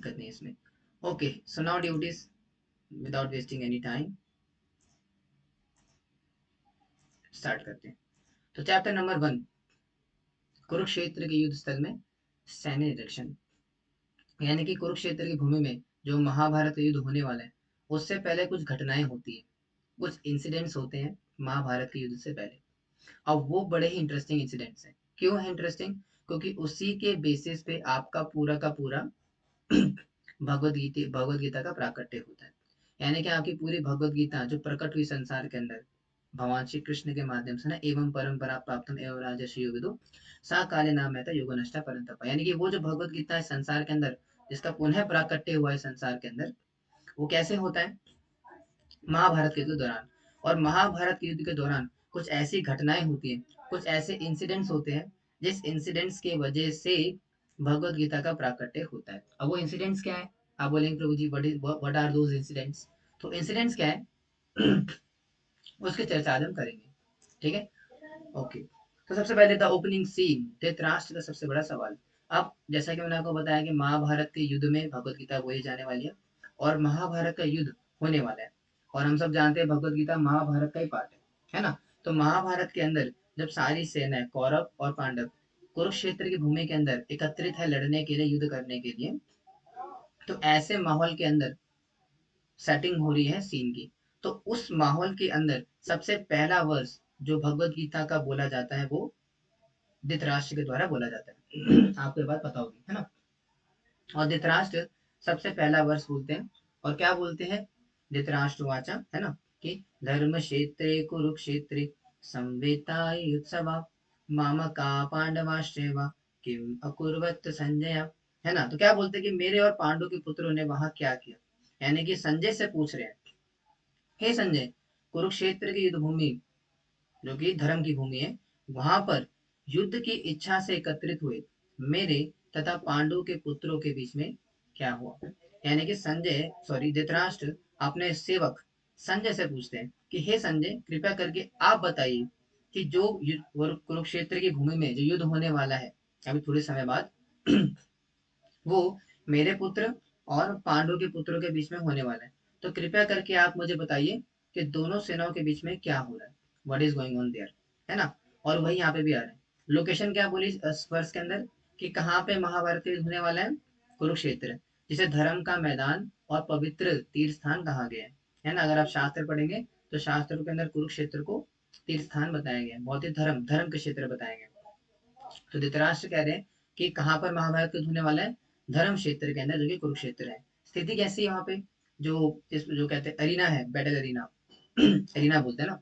दिक्कत नहीं इसमें। Okay, so now duties, without wasting any time start करते हैं। तो चैप्टर नंबर 1, कुरुक्षेत्र के युद्ध स्थल में सैन्य निरीक्षण। यानी कि कुरुक्षेत्र की भूमि में जो महाभारत का युद्ध होने वाला है, उससे पहले कुछ घटनाएं होती है, कुछ इंसिडेंट्स होते हैं महाभारत के युद्ध से पहले। अब वो बड़े ही इंटरेस्टिंग इंसिडेंट्स हैं। क्यों है इंटरेस्टिंग? क्योंकि उसी के बेसिस पे आपका पूरा का पूरा भगवत गीता का प्राकट्य होता है। यानी कि आपकी पूरी भगवत गीता जो प्रकट हुई संसार के अंदर भगवान श्री कृष्ण के माध्यम से ना, एवं परंपरा प्राप्तम एवं राजर्षि विदु सा काले नाम है युग नष्टा परंतपा। यानी कि वो जो भगवत गीता है संसार के अंदर, जिसका पुनः प्राकट्य हुआ है संसार के अंदर, वो कैसे होता है? महाभारत के युद्ध के दौरान। और महाभारत के युद्ध के दौरान कुछ ऐसी घटनाएं होती हैं, कुछ ऐसे इंसिडेंट्स होते हैं, जिस इंसिडेंट्स के वजह से भगवत गीता का प्राकट्य होता है। अब वो इंसिडेंट्स क्या है? आप बोलेंगे प्रभु जी व्हाट आर दोज इंसिडेंट्स? तो इंसिडेंट्स क्या है उसकी चर्चा आज हम करेंगे। ठीक है, ओके। तो सबसे पहले द ओपनिंग सीन, धृतराष्ट्र का सबसे बड़ा सवाल। अब जैसा कि मैंने आपको बताया कि महाभारत के युद्ध में भगवत गीता बोली जाने वाली है और महाभारत का युद्ध होने वाला है। और हम सब जानते हैं भगवत गीता महाभारत का ही पार्ट है ना? तो महाभारत के अंदर जब सारी सेना कौरव और पांडव कुरुक्षेत्र की भूमि के अंदर एकत्रित है लड़ने के लिए, युद्ध करने के लिए, तो ऐसे माहौल के अंदर सेटिंग हो रही है सीन की। तो उस माहौल के अंदर सबसे पहला वर्ष जो भगवत गीता का बोला जाता है वो धृतराष्ट्र के द्वारा बोला जाता है। आपको ये बात पता होगी, है ना? और धृतराष्ट्र सबसे पहला वर्ष बोलते हैं। और क्या बोलते हैं? धृतराष्ट्र वाचा, है ना, कि धर्म क्षेत्रे कुरुक्षेत्रे संवेतायुत्सवा मामका पांडवाश्चैव किम अकुर्वत संजय। है ना? तो क्या बोलते हैं कि मेरे और पांडु के पुत्रों ने वहां क्या किया। यानी कि संजय से पूछ रहे हैं, हे संजय, कुरुक्षेत्र की युद्ध भूमि जो कि धर्म की भूमि है, वहां पर युद्ध की इच्छा से एकत्रित हुए मेरे तथा पांडु के पुत्रों के बीच में क्या हुआ। यानी कि संजय, सॉरी, धृतराष्ट्र अपने सेवक संजय से पूछते हैं कि हे संजय, कृपया करके आप बताइए कि जो कुरुक्षेत्र की भूमि में जो युद्ध होने वाला है अभी थोड़े समय बाद वो मेरे पुत्र और पांडु के पुत्रों के बीच में होने वाला है। तो कृपया करके आप मुझे बताइए कि दोनों सेनाओं के बीच में क्या हो रहा है, what is going on their, है ना? और वही यहाँ पे भी आ रहा है। लोकेशन क्या बोली वर्ष के अंदर कि कहाँ पे महाभारत युद्ध होने वाला है? कुरुक्षेत्र, जिसे धर्म का मैदान और पवित्र तीर्थ स्थान कहा गया है ना? अगर आप शास्त्र पढ़ेंगे तो शास्त्रों के अंदर कुरुक्षेत्र को तीर्थ स्थान बताया गया है, बहुत ही धर्म धर्म के क्षेत्र बताया गया। तो धृतराष्ट्र कह रहे हैं कि कहाँ पर महाभारत युद्ध होने वाला है? धर्म क्षेत्र के अंदर, जो कि कुरुक्षेत्र है। स्थिति कैसी है वहां पे? जो कहते हैं अरीना है, बैटल अरीना अरीना बोलते हैं ना,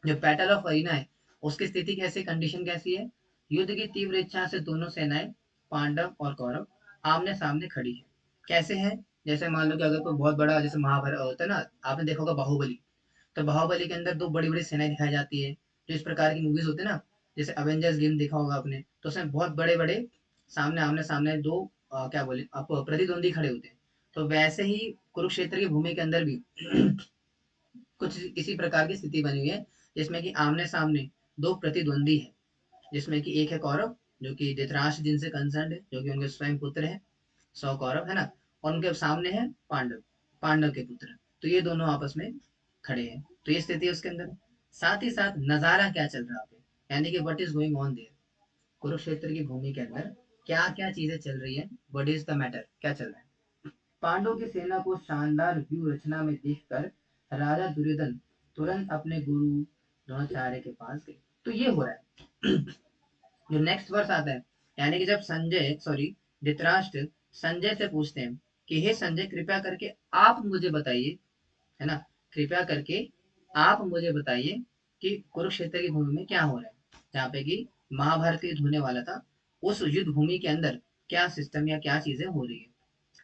जो बैटल ऑफ अरीना है, उसकी स्थिति कैसी, कंडीशन कैसी है? युद्ध की तीव्र इच्छा से दोनों सेनाएं पांडव और कौरव आमने सामने खड़ी है। कैसे है? जैसे मान लो कि अगर कोई बहुत बड़ा जैसे महाभारत होता है ना, आपने देखा होगा बाहुबली। तो बाहुबली के अंदर दो बड़ी बड़ी सेनाएं दिखाई जाती है, जो इस प्रकार की मूवीज होती है ना, जैसे अवेंजर्स गेम देखा होगा आपने, तो उसमें बहुत बड़े बड़े सामने आमने सामने दो क्या बोले आप, प्रतिद्वंदी खड़े होते हैं। तो वैसे ही कुरुक्षेत्र की भूमि के अंदर भी कुछ इसी प्रकार की स्थिति बनी हुई है, जिसमें कि आमने सामने दो प्रतिद्वंदी है, जिसमें कि एक है कौरव, जो कि धृतराष्ट्र जिनसे कंसर्न है, जो कि उनके स्वयं पुत्र है, 100 कौरव, है ना? और उनके सामने है पांडव, पांडव के पुत्र। तो ये दोनों आपस में खड़े हैं। तो ये स्थिति है उसके अंदर। साथ ही साथ नजारा क्या चल रहा है, यानी कि what is going on their, Kurukshetra की भूमि के अंदर क्या क्या चीजें चल रही है, व्हाट इज द मैटर, क्या चल रहा है। पांडवों की सेना को शानदार व्यू रचना में देखकर राजा दुर्योधन तुरंत अपने गुरु द्रोणाचार्य के पास गए। तो ये हो रहा है। जो नेक्स्ट वर्स आता है, यानी कि जब संजय, सॉरी, धृतराष्ट्र संजय से पूछते हैं कि हे संजय, कृपया करके आप मुझे बताइए, है ना, कृपया करके आप मुझे बताइए कि कुरुक्षेत्र की भूमि में क्या हो रहा है, जहाँ पे कि महाभारत युद्ध होने वाला था, उस युद्ध भूमि के अंदर क्या सिस्टम या क्या चीजें हो रही है।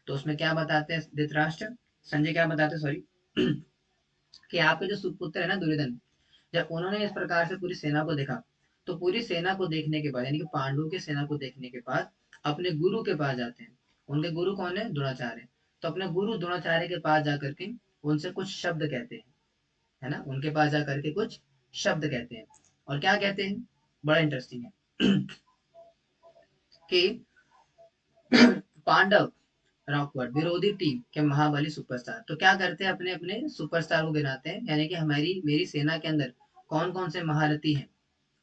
तो उसमें क्या बताते हैं धृतराष्ट्र, संजय क्या बताते हैं, सॉरी, कि आपके जो सुपुत्र है ना दुर्योधन, जब उन्होंने इस प्रकार से पूरी सेना को देखा, तो पूरी सेना को देखने के बाद, यानी कि पांडवों की सेना को देखने के बाद अपने गुरु के पास जाते हैं। उनके गुरु कौन है? द्रोणाचार्य। तो अपने गुरु द्रोणाचार्य के पास जाकर के उनसे कुछ शब्द कहते हैं, है ना, उनके पास जाकर के कुछ शब्द कहते हैं। और क्या कहते हैं? बड़ा इंटरेस्टिंग है कि पांडव रॉकवर्ड विरोधी टीम के महाबली सुपरस्टार। तो क्या करते हैं, अपने अपने सुपरस्टार को गिनाते हैं, यानी कि हमारी मेरी सेना के अंदर कौन कौन से महारथी हैं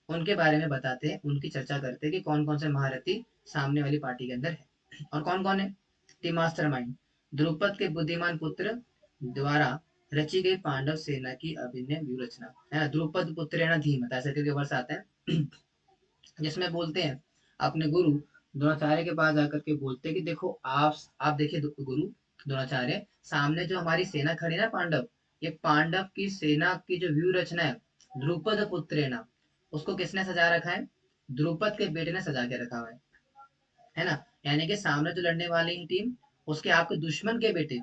उनके बारे में बताते हैं, उनकी चर्चा करते हैं कि कौन कौन से महारथी सामने वाली पार्टी के अंदर है और कौन कौन है। द मास्टरमाइंड, द्रुपद के बुद्धिमान पुत्र द्वारा रची गई पांडव सेना की अभिनय व्यू रचना है ना। द्रुपद पुत्रेण धीमता ऐसे करके वर्ष आता है जिसमें बोलते हैं अपने गुरु द्रोणाचार्य के पास जाकर के बोलते हैं कि देखो आप देखिए गुरु द्रोणाचार्य, सामने जो हमारी सेना खड़ी है ना पांडव, ये पांडव की सेना की जो व्यू रचना है द्रुपद पुत्रेण, उसको किसने सजा रखा है, द्रुपद के बेटे ने सजा के रखा हुआ है ना। यानी कि सामने जो लड़ने वाली है टीम, उसके आपके दुश्मन के बेटे,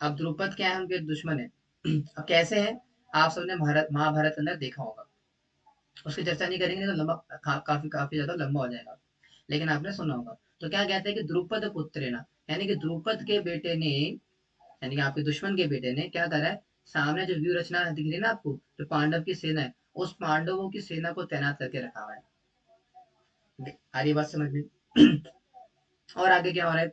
अब द्रुपद क्या है, उनके दुश्मन है अब कैसे है, आप सबने महाभारत के अंदर देखा होगा, उसकी चर्चा नहीं करेंगे तो लंबा काफी काफी ज्यादा लंबा हो जाएगा, लेकिन आपने सुना होगा। तो क्या कहते हैं कि द्रुपद पुत्रेण, यानी कि द्रुपद के बेटे ने, यानी कि आपके दुश्मन के बेटे ने क्या करा है, सामने जो व्यू रचना दिख रही है ना आपको, जो पांडव की सेना है, उस पांडवों की सेना को तैनात करके रखा हुआ है। आ रही बात समझ में और आगे क्या हो रहा है,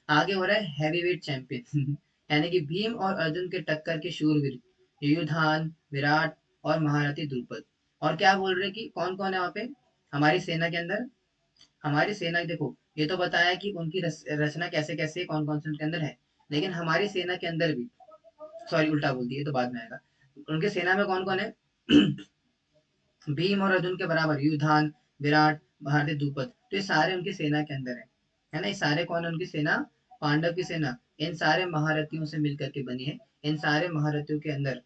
आगे हो रहा है हैवीवेट चैंपियन यानी कि भीम और अर्जुन के टक्कर के शूरवीर युधान, विराट और महारथी द्रुपद। और क्या बोल रहे हैं कि कौन कौन है वहां पे हमारी सेना के अंदर, हमारी सेना देखो, ये तो बताया कि उनकी रचना कैसे कैसे कौन कौन से उनके अंदर है, लेकिन हमारी सेना के अंदर भी, सॉरी उल्टा बोल दिया, तो बाद में आएगा। उनकी सेना में कौन कौन है भीम और अर्जुन के बराबर युधान, विराट, भारती, द्रुपद, तो ये सारे उनकी सेना के अंदर है ना। ये सारे कौन है उनकी सेना, पांडव की सेना, इन सारे महारथियों से मिलकर के बनी है, इन सारे महारथियों के अंदर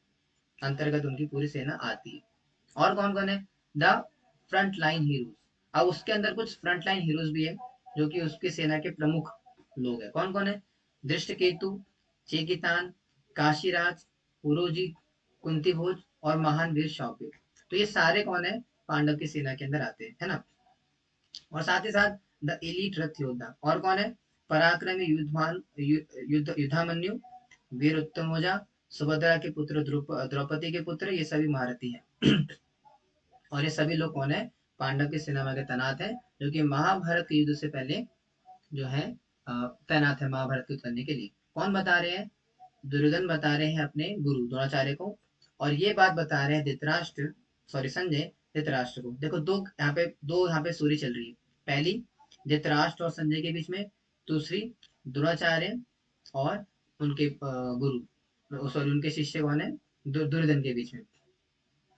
अंतर्गत उनकी पूरी सेना आती है। और कौन कौन है, द फ्रंट लाइन हीरोज, अब उसके अंदर कुछ फ्रंट लाइन हीरोज भी है जो कि उसकी सेना के प्रमुख लोग हैं। कौन कौन है, दृष्टकेतु, चेकितान, काशीराज, पुरोजित, कुंती भोज और महान वीर शौर्य। तो ये सारे कौन है, पांडव की सेना के अंदर आते हैं, है ना। और साथ ही साथ द एलीट रथ योद्धा, और कौन है, पराक्रमी युद्धमान युद्धामन्यु, वीर उत्तमोजा, सुभद्रा के पुत्र द्रौपदी के पुत्र, ये सभी महारथी हैं और ये सभी लोग कौन है, पांडव की सेना में तैनात है, जो कि महाभारत के युद्ध से पहले जो है तैनात है महाभारत को करने के लिए। कौन बता रहे हैं, दुर्योधन बता रहे हैं अपने गुरु द्रोणाचार्य को, और ये बात बता रहे हैं धृतराष्ट्र, सॉरी संजय धृतराष्ट्र को। देखो दो यहाँ पे स्टोरी चल रही है, पहली धृतराष्ट्र और संजय के बीच में, दूसरी द्रोणाचार्य और उनके गुरु, सॉरी उनके शिष्य कौन है, दुर्योधन के बीच में।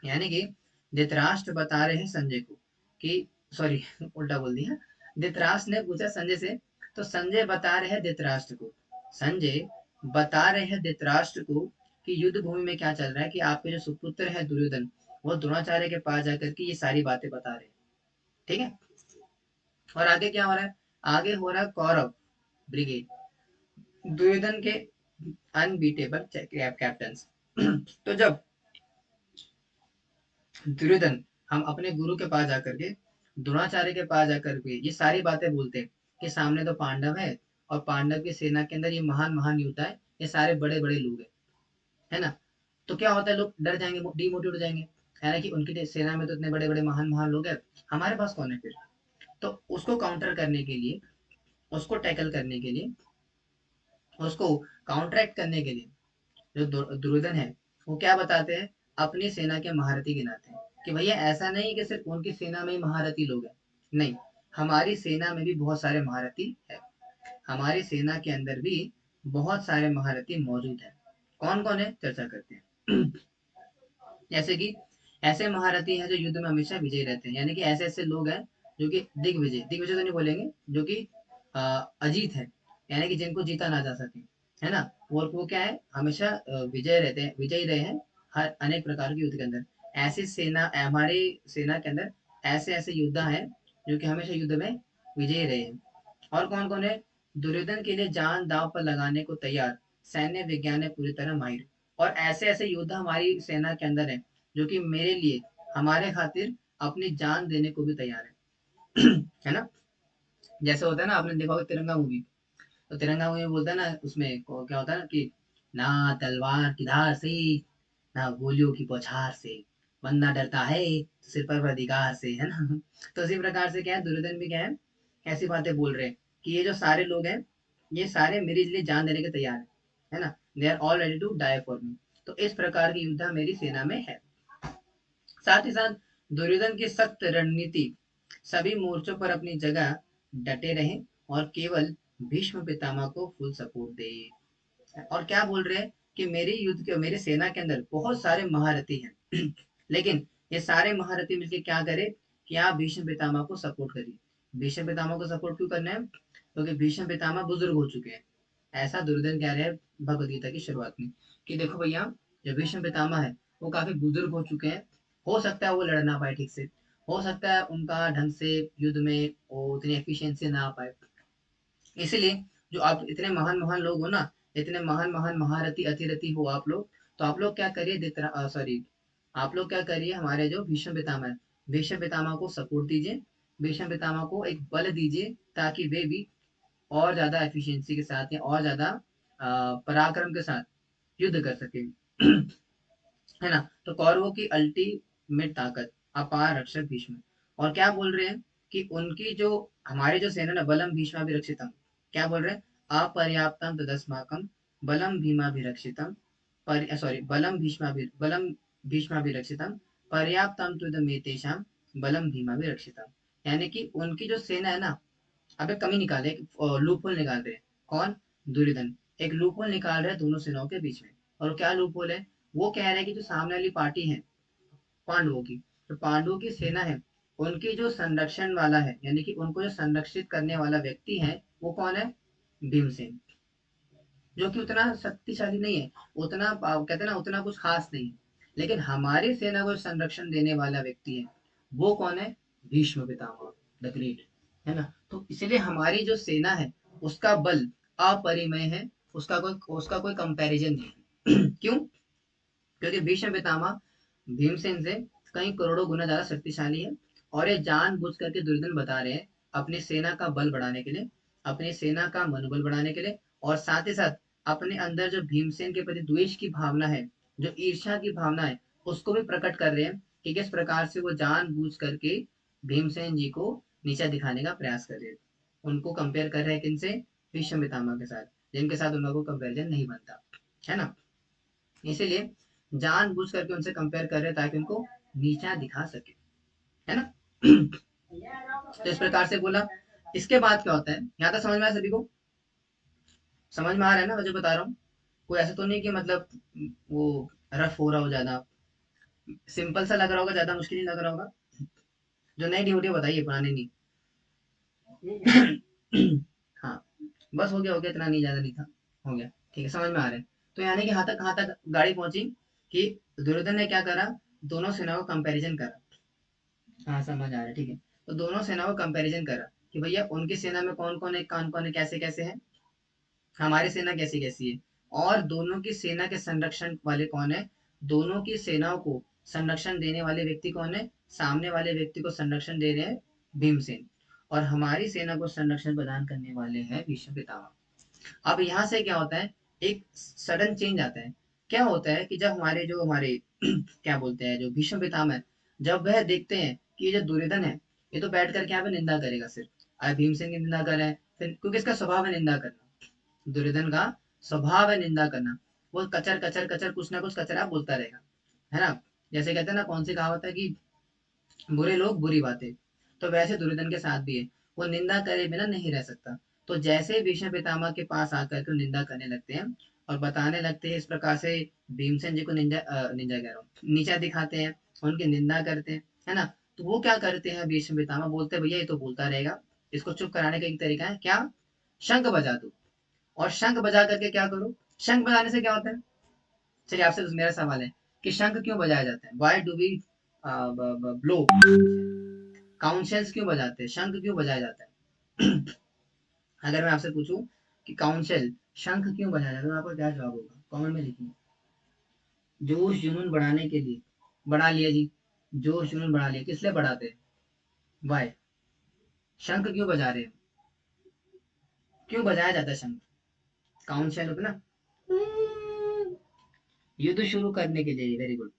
यानी कि धृतराष्ट्र बता रहे हैं संजय को कि, सॉरी उल्टा बोल दिया, धृतराष्ट्र ने पूछा संजय से, तो संजय बता रहे हैं धृतराष्ट्र को, संजय बता रहे हैं धृतराष्ट्र को कि युद्ध भूमि में क्या चल रहा है, कि आपके जो सुपुत्र है दुर्योधन, वो द्रोणाचार्य के पास जाकर के ये सारी बातें बता रहे हैं, ठीक है। और आगे क्या हो रहा है, आगे हो रहा है कौरव ब्रिगेड, दुर्योधन के अनबीटेबल कैप्टन तो जब दुर्योधन हम अपने गुरु के पास जाकर के, द्रोणाचार्य के पास जाकर के ये सारी बातें बोलते हैं कि सामने तो पांडव है और पांडव की सेना के अंदर ये महान महान योद्धा है, ये सारे बड़े बड़े लोग हैं, है ना। तो क्या होता है, लोग डर जाएंगे, डिमोटिवेट हो जाएंगे, है ना, कि उनकी सेना में तो इतने बड़े बड़े महान महान लोग हैं, हमारे पास कौन है फिर। तो उसको काउंटर करने के लिए, उसको टैकल करने के लिए, उसको काउंटरैक्ट करने के लिए जो दुर्योधन है, वो क्या बताते हैं, अपनी सेना के महारथी गिनाते हैं कि भैया ऐसा नहीं कि सिर्फ उनकी सेना में ही महारथी लोग हैं, नहीं, हमारी सेना में भी बहुत सारे महारथी है, हमारी सेना के अंदर भी बहुत सारे महारथी मौजूद हैं। कौन कौन है, चर्चा करते हैं जैसे कि ऐसे महारथी हैं जो युद्ध में हमेशा विजयी रहते हैं, यानी कि ऐसे ऐसे लोग हैं जो कि दिग्विजय, दिग्विजय तो नहीं बोलेंगे, जो कि अजीत है, यानी कि जिनको जीता ना जा सके, है ना। और वो क्या है, हमेशा विजय रहते हैं, विजयी रहे हैं हर अनेक प्रकार के युद्ध के अंदर। ऐसी सेना, हमारी सेना के अंदर ऐसे ऐसे योद्धा हैं जो कि हमेशा युद्ध में विजयी रहे हैं। और कौन कौन है, दुर्योधन के लिए जान दांव पर लगाने को तैयार, सैन्य विज्ञान में पूरी तरह माहिर, और ऐसे ऐसे योद्धा हमारी सेना के अंदर है जो कि मेरे लिए, हमारे खातिर अपनी जान देने को भी तैयार है है ना। जैसे होता है ना, आपने देखा होगा तिरंगा मूवी, तो तिरंगा मूवी में बोलता है ना, उसमें क्या होता है ना कि ना तलवार की धार से, ना गोलियों की बौछार से, बंदा डरता है सिर पर अधिकार से, है ना तो इसी प्रकार से क्या है, दुर्योधन भी क्या है, ऐसी बातें बोल रहे हैं कि ये जो सारे लोग हैं, ये सारे मेरे लिए जान देने के तैयार है ना, they are all ready to die for me. तो इस प्रकार की युद्ध मेरी सेना में है। साथ ही साथ दुर्योधन की सख्त रणनीति, सभी मोर्चों पर अपनी जगह डटे रहे और केवल भीष्म पितामह को फुल सपोर्ट दे। और क्या बोल रहे हैं कि मेरी सेना के अंदर बहुत सारे महारथी हैं लेकिन ये सारे महारथी मिलकर क्या करे कि आप भीष्म पितामह को सपोर्ट करिए। भीष्म पितामह को सपोर्ट क्यों करना है? क्योंकि भीष्म पितामह बुजुर्ग हो चुके हैं। ऐसा दुर्योधन कह रहे हैं भगवद गीता की शुरुआत में कि देखो भैया, जो भीष्म पितामह है वो काफी बुजुर्ग हो चुके हैं, हो सकता है वो लड़ ना पाए ठीक से, हो सकता है उनका ढंग से युद्ध में वो उतनी एफिशिएंसी ना आ पाए। इसलिए जो आप इतने महान महान लोग हो ना, इतने महान महान महारथी अतिरथी हो आप लोग, तो आप लोग क्या करिए, सॉरी, आप लोग क्या करिए, हमारे जो भीष्म पितामह है, भीष्म पितामह को सपोर्ट दीजिए, भीष्म पितामह को एक बल दीजिए ताकि वे भी और ज्यादा एफिशिएंसी के साथ या और ज्यादा पराक्रम के साथ युद्ध कर सके है ना। तो कौरवों की अल्टीमेट ताकत, अपार रक्षक भीष्म। और क्या बोल रहे हैं कि उनकी जो, हमारी जो सेना ना, बलम भीष्माभिरक्षितम, क्या बोल रहे हैं, अपर्याप्तम तदस्माकम बलम भीमाभिरक्षितम, पर सॉरी बलम भीष्माभिरक्षितम पर्याप्तम तुदमेतेषाम बलम भीमाभिरक्षितम। यानी कि उनकी जो सेना है ना, अब एक कमी निकाले, एक लूपहोल निकाल रहे हैं। कौन? दुर्योधन एक लूपहोल निकाल रहे हैं दोनों सेनाओं के बीच में। और क्या लूपहोल है? वो कह रहे हैं कि जो सामने वाली पार्टी है पांडवों की, तो पांडवों की सेना है, उनकी जो संरक्षण वाला है, यानी कि उनको जो संरक्षित करने वाला व्यक्ति है, वो कौन है? भीमसेन। जो कि उतना शक्तिशाली नहीं है, उतना कहते हैं ना, उतना कुछ खास नहीं है। लेकिन हमारी सेना को संरक्षण देने वाला व्यक्ति है, वो कौन है? भीष्म पितामह द ग्रेट, है ना। तो इसलिए हमारी जो सेना है उसका बल अपरिमेय है, उसका कोई कंपैरिजन नहीं है क्यों? क्योंकि भीष्म पितामह भीमसेन से कई करोड़ों गुना ज्यादा शक्तिशाली है। और ये जानबूझ करके दुर्योधन बता रहे हैं अपनी सेना का बल बढ़ाने के लिए, अपनी सेना का मनोबल बढ़ाने के लिए, और साथ ही साथ अपने अंदर जो भीमसेन के प्रति द्वेष की भावना है, जो ईर्ष्या की भावना है, उसको भी प्रकट कर रहे हैं कि किस प्रकार से वो जानबूझ करके भीमसेन जी को नीचा दिखाने का प्रयास कर रहे हैं। उनको कंपेयर कर रहे हैं किनसे? भीष्म पितामह के साथ, जिनके साथ उनका कोई कंपेरिजन नहीं बनता, है ना। इसीलिए जानबूझ करके उनसे कंपेयर कर रहे हैं ताकि उनको नीचा दिखा सके, है ना। तो इस प्रकार से बोला। इसके बाद क्या होता है, यहाँ तक समझ में आया सभी को? समझ में आ रहा है ना मैं जो बता रहा हूँ? कोई ऐसा तो नहीं कि मतलब वो रफ हो रहा हो ज्यादा, सिंपल सा लग रहा होगा, ज्यादा मुश्किल नहीं लग रहा होगा? जो नई ड्यूटी बताइए, पुरानी नहीं। हाँ, बस हो गया इतना, नहीं ज्यादा नहीं था, हो गया ठीक है, समझ में आ रहा है। तो यानी कि कहाँ तक गाड़ी पहुंची कि दुर्योधन ने क्या करा, दोनों सेनाओं का कंपैरिजन करा। हाँ समझ आ रहा है, ठीक है। तो दोनों सेनाओं का कंपैरिजन करा कि भैया उनकी सेना में कौन कौन है, कैसे कैसे है, हमारी सेना कैसी कैसी है, और दोनों की सेना के संरक्षण वाले कौन है, दोनों की सेनाओं को संरक्षण देने वाले व्यक्ति कौन है, सामने वाले व्यक्ति को संरक्षण दे रहे हैं भीमसेन, और हमारी सेना को संरक्षण प्रदान करने वाले हैं भीष्म पितामह। अब यहाँ से क्या होता है, एक सडन चेंज आता है। क्या होता है कि जब हमारे क्या बोलते हैं, जो भीष्म पितामह है, जब वह देखते हैं कि ये जो दुर्योधन है, ये तो बैठ कर यहाँ पे निंदा करेगा सिर्फ, आज भीमसेन की निंदा कर रहे हैं, फिर क्योंकि इसका स्वभाव है निंदा करना, दुर्योधन का स्वभाव है निंदा करना, वो कचर कचर कचर कुछ ना कुछ कचरा बोलता रहेगा, है ना। जैसे कहते हैं ना, कौन सी कहावत है कि बुरे लोग बुरी बातें, तो वैसे दुर्योधन के साथ भी है, वो निंदा करे बिना नहीं रह सकता। तो जैसे भीष्म पितामह के पास आकर के निंदा करने लगते हैं और बताने लगते हैं इस प्रकार से, भीमसेन जी को निंजा कह रहा हूँ, नीचा दिखाते हैं, उनकी निंदा करते हैं, है ना। तो वो क्या करते हैं, भीष्म पितामह बोलते हैं भैया ये तो बोलता रहेगा, इसको चुप कराने का एक तरीका है क्या, शंख बजा दो। और शंख बजा करके क्या करो, शंख बजाने से क्या होता है? चलिए आपसे मेरा सवाल है कि शंख क्यों बजाया जाता है, वाई डू वी ब्लो, काउंसल्स क्यों बजाते हैं, शंख क्यों बजाया जाता है? अगर मैं आपसे पूछूं कि काउंसिल, शंख क्यों बजाया जाता है, तो आपका क्या जवाब होगा, कमेंट में लिखिए। जोश जुनून बढ़ाने के लिए, बढ़ा लिया जी, जोश जुनून बढ़ा लिया, किस लिए बढ़ाते हैं, वाई, शंख क्यों बजा रहे हैं, क्यों बजाया जाता है शंख? काउंसिल होता है ना, युद्ध शुरू करने के लिए, वेरी गुड।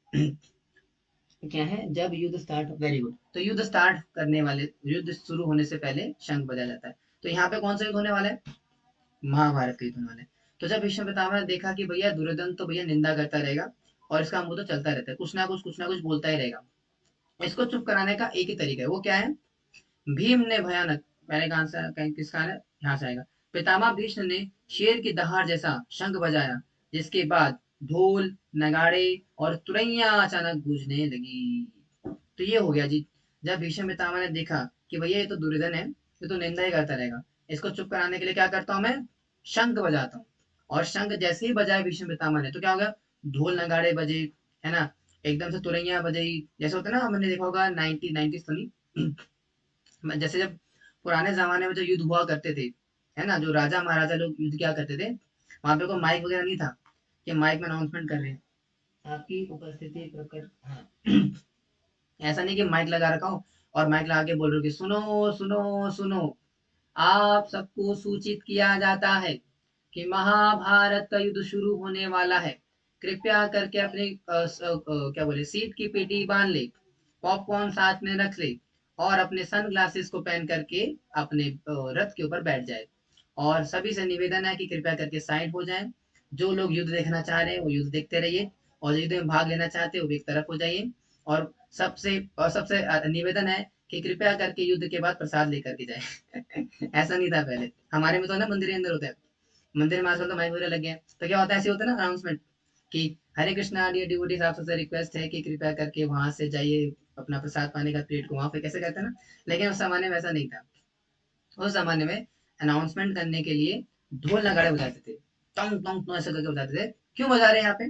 क्या है, जब युद्ध स्टार्ट, वेरी गुड, तो युद्ध स्टार्ट करने वाले, युद्ध शुरू होने से पहले शंख बजाया जाता है। तो यहाँ पे कौन सा युद्ध होने वाला है, महाभारत के युद्ध होने वाले। तो जब भीष्म पितामह ने देखा कि भैया दुर्योधन तो भैया निंदा करता रहेगा और इसका मुंह तो चलता रहता है, कुछ ना कुछ बोलता ही रहेगा, इसको चुप कराने का एक ही तरीका है, वो क्या है? भीम ने भयानक, पहले का आंसर किसका है? यहाँ से आएगा। पितामह भीष्म ने शेर की दहाड़ जैसा शंख बजाया, जिसके बाद ढोल, नगाड़े और तुरैया अचानक गूंजने लगी। तो ये हो गया जी। जब भीष्म पितामह ने देखा कि भैया ये तो दुर्योधन है, ये तो निंदा ही करता रहेगा, इसको चुप कराने के लिए क्या करता हूँ मैं? शंख बजाता हूँ। और शंख जैसे ही बजाया भीष्म पितामह ने, तो क्या हो गया? ढोल नगाड़े बजे, है ना, एकदम से तुरैया बजी, जैसे होता है ना, हमने देखा होगा 90s तो नहीं जैसे जब पुराने जमाने में जो युद्ध हुआ करते थे, है ना, जो राजा महाराजा लोग युद्ध किया करते थे, वहां पे कोई माइक वगैरह नहीं था कि माइक में अनाउंसमेंट कर रहे हैं आपकी उपस्थिति प्रकट, हाँ ऐसा नहीं कि माइक लगा रखा हो और माइक लगा के बोल रहे हो कि सुनो सुनो सुनो, आप सबको सूचित किया जाता है कि महाभारत का युद्ध शुरू होने वाला है। कृपया करके अपने क्या बोले, सीट की पेटी बांध ले, पॉपकॉर्न साथ में रख ले और अपने सन ग्लासेस को पहन करके अपने रथ के ऊपर बैठ जाए। और सभी से निवेदन है कि कृपया करके साइड हो जाएं। जो लोग युद्ध देखना चाह रहे हैं वो युद्ध देखते रहिए, और जो युद्ध में भाग लेना चाहते हैं वो भी एक तरफ हो जाइए। और सबसे निवेदन है कि कृपया करके युद्ध के बाद प्रसाद लेकर के जाए। ऐसा नहीं था पहले, हमारे में तो ना मंदिर के अंदर होता है, मंदिर में आजकल तो माइक वगैरह लग गया है, तो क्या होता है, ऐसे होता है ना अनाउंसमेंट कि हरे कृष्णा डियर डिवोटीज, आप सबसे रिक्वेस्ट है कि कृपया करके वहां से जाइए, अपना प्रसाद पाने का प्लेट को वहां पे कैसे करते हैं ना। लेकिन उस जमाने में ऐसा नहीं था। उस जमाने में अनाउंसमेंट करने के लिए ढोल नगाड़े बजाते थे, टोंग टोंग टोंग ऐसे करके बजाते थे। क्यों बजा रहे हैं यहाँ पे?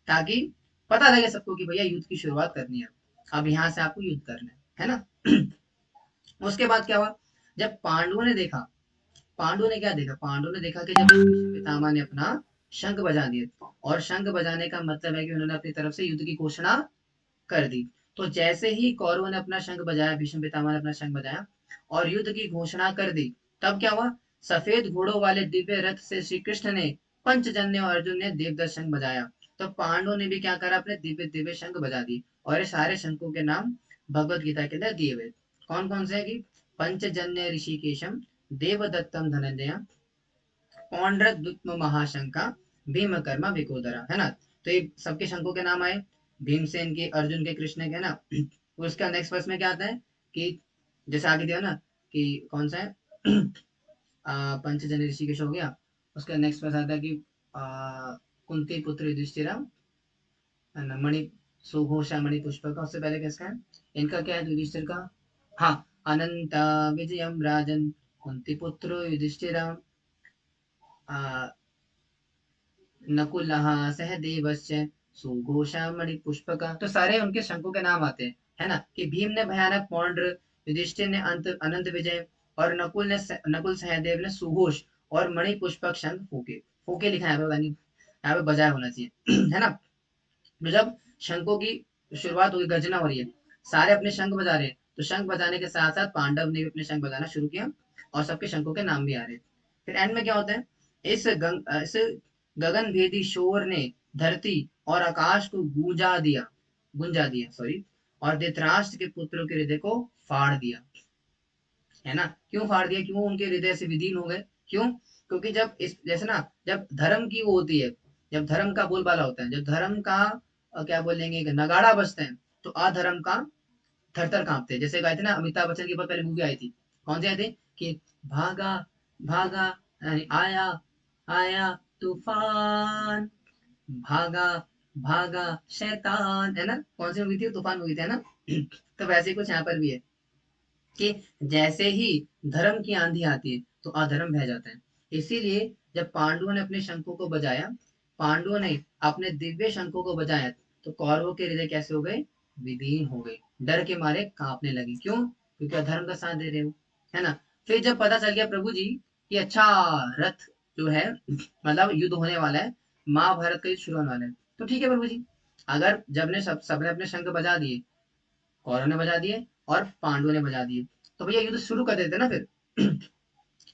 ताकि पता लगे सबको कि भैया युद्ध की शुरुआत करनी है, अब यहाँ से आपको युद्ध करना है ना। उसके बाद क्या हुआ? जब पांडवों ने देखा, पांडु ने क्या देखा? पांडु ने देखा कि जब भीष्म पितामह ने अपना शंख बजा दिया, और शंख बजाने का मतलब है कि उन्होंने अपनी तरफ से युद्ध की घोषणा कर दी। तो जैसे ही कौरवों ने अपना शंख बजाया, भीष्म पितामह ने अपना शंख बजाया और युद्ध की घोषणा कर दी, तब क्या हुआ? सफेद घोड़ों वाले दिव्य रथ से श्री कृष्ण ने, पंचजन्य और अर्जुन ने देवदत्त शंख बजाया। तो पांडवों ने भी क्या करा? अपने दिव्य दिव्य शंख बजा दिए, और ये सारे शंखों के नाम भगवत गीता के अंदर दिए हुए। कौन कौन से है कि पंचजन्य ऋषिकेशम, देवदत्तम धनंजय, पौंड्रक द्युत्म महाशंका, भीम कर्मा विकोदरा, है ना। तो ये सबके शंखों के नाम आए, भीमसेन के, अर्जुन के, कृष्ण के, है ना। उसका नेक्स्ट वर्स में क्या आता है कि जैसे आगे दिया ना कि कौन सा है, पंचजन्य ऋषिकेश हो गया। उसका नेक्स्ट वर्स आता है कि कुंती पुत्र युधिष्ठिरा, है ना, मणि सुघोषा मणि पुष्पक का, उससे पहले किसका है? इनका क्या है युधिष्ठिर का? हाँ, अनंत विजयम राजन कुंती पुत्र युधिष्ठिरा, नकुलः सहदेवश्च सुघोषा मणिपुष्पका। तो सारे उनके शंखों के नाम आते हैं, है ना, कि भीम ने भयानक पौंड्र, युधिष्ठिर ने अंत अनंत विजय, और नकुल सहदेव ने सुघोष और मणिपुष्पक शंख फूके। फूके लिखा है, पता नहीं यहाँ पे बजाय होना चाहिए। है ना। तो जब शंखों की शुरुआत होगी, गर्जना हो रही है, सारे अपने शंख बजा रहे हैं, तो शंख बजाने के साथ साथ पांडव ने भी अपने शंख बजाना शुरू किया, और सबके शंखों के नाम भी आ रहे हैं। फिर एंड में क्या होता है? इस गगन भेदी शोर ने धरती और आकाश को गुंजा दिया, सॉरी, और धृतराष्ट्र के पुत्रों के हृदय को फाड़ दिया, है ना। क्यों फाड़ दिया? क्यों उनके हृदय से विदीन हो गए? क्यों? क्योंकि जब इस जैसे ना, जब धर्म की वो होती है, जब धर्म का बोलबाला होता है, जब धर्म का क्या बोलेंगे कि नगाड़ा बजते हैं, तो अधर्म का थर थर कांपते हैं। जैसे कहते हैं ना, अमिताभ बच्चन की बहुत पहले मूवी आई थी, कौन सी आई थी कि भागा भागा, यानी आया आया तूफान, भागा भागा शैतान, है ना। कौन सी मूवी थी? तूफान मूवी थी, है ना। तो वैसे ही कुछ यहाँ पर भी है कि जैसे ही धर्म की आंधी आती है तो अधर्म बह जाता है। इसीलिए जब पांडवों ने अपने शंखों को बजाया, पांडवों ने अपने दिव्य शंखों को बजाया, तो कौरवों के हृदय कैसे हो गए? विदीन हो गए, डर के मारे कांपने लगे। क्यों? क्योंकि अधर्म का साथ दे रहे हो, है ना। फिर जब पता चल गया प्रभु जी कि अच्छा, रथ जो है, मतलब युद्ध होने वाला है, महाभारत का युद्ध शुरू होने वाला है, तो ठीक है प्रभु जी, अगर जब ने सबने अपने शंख बजा दिए, कौरव ने बजा दिए और पांडवों ने बजा दिए, तो भैया युद्ध शुरू कर देते ना फिर।